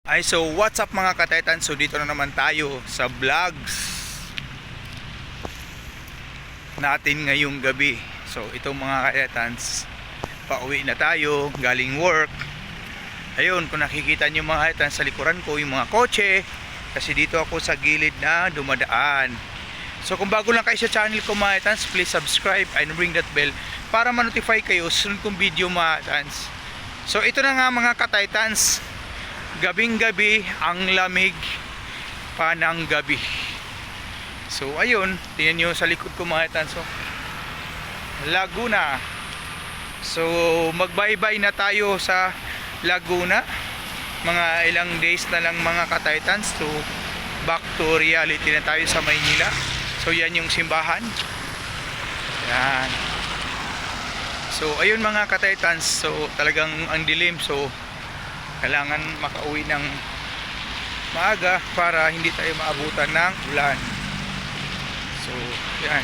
So what's up mga kataytan? So dito na naman tayo sa vlogs natin ngayong gabi. So itong mga kataytans, pauwi na tayo galing work. Ayun, kung nakikita nyo mga kataytan sa likuran ko yung mga kotse, kasi dito ako sa gilid na dumadaan. So kung bago lang kayo sa channel ko mga kataytans, please subscribe and ring that bell para ma-notify kayo sa sunod kong video mga kataytans. So ito na nga mga kataytans, gabing gabi, ang lamig pa ng gabi. So ayun, tingnan nyo sa likod ko mga kataytans. So Laguna. So magbaybay na tayo sa Laguna. Mga ilang days na lang mga kataytans. So back to reality na tayo sa Maynila. So yan yung simbahan. Yan. So ayun mga kataytans. So talagang ang dilim. So kailangan makauwi ng maaga para hindi tayo maabutan ng ulan. So yan.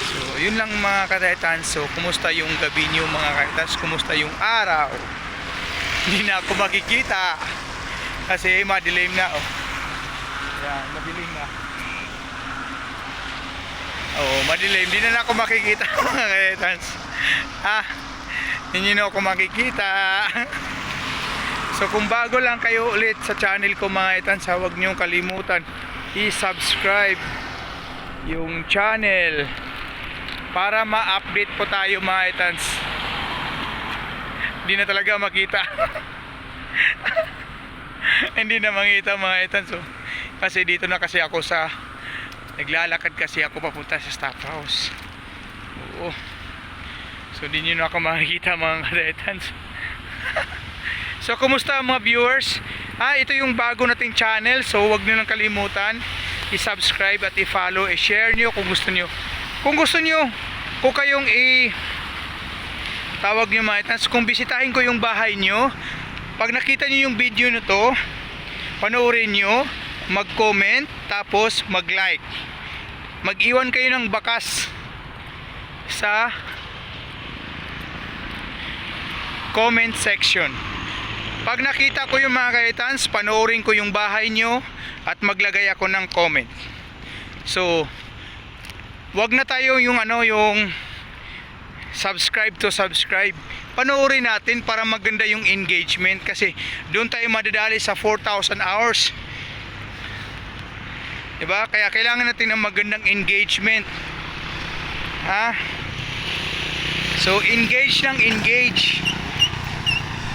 So yun lang mga kataytans. So kumusta yung gabi niyo mga kataytans? Kumusta yung araw? Hindi na ako makikita kasi madilim na. Oh. Yan, madilim na. Oh, madilim. Hindi na ako makikita mga kataytans. Hindi na ako makikita. So kung bago lang kayo ulit sa channel ko mga kataytans, huwag niyong kalimutan i-subscribe yung channel para ma-update po tayo mga kataytans. Hindi na talaga makita. Hindi na makita mga kataytans. So, kasi dito na kasi ako sa naglalakad kasi ako papunta sa staff house. Oo. So di nyo na ako makikita mga kataytans. So kumusta mga viewers? Ito yung bago nating channel. So huwag nyo nang kalimutan i-subscribe at i-follow, i-share nyo kung gusto nyo. Kung gusto nyo, kung kayong tawag nyo mga kataytans, kung bisitahin ko yung bahay nyo, pag nakita nyo yung video na to, panoorin nyo, mag-comment, tapos mag-like. Mag-iwan kayo ng bakas sa comment section. Pag nakita ko yung mga kataytans, panoorin ko yung bahay nyo at maglagay ako ng comment. So wag na tayo yung yung subscribe to subscribe. Panoorin natin para maganda yung engagement, kasi doon tayo madadali sa 4,000 hours. Diba? Kaya kailangan natin ng magandang engagement. So engage ng engage.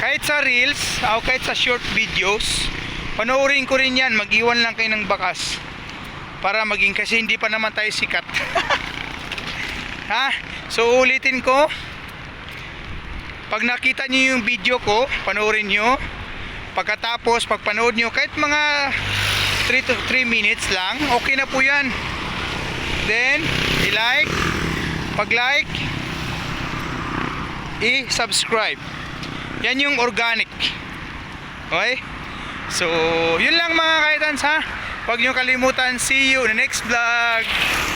Kahit sa reels o kahit sa short videos, panoorin ko rin yan. Mag-iwan lang kayo ng bakas para maging, kasi hindi pa naman tayo sikat. So ulitin ko, pag nakita nyo yung video ko, panoorin nyo. Pagkatapos pag panood nyo kahit mga 3 to 3 minutes lang, okay na po yan. Then i-like, pag like, i-subscribe. Yan yung organic. Okay? So yun lang mga kataytans. Huwag nyo kalimutan. See you in the next vlog.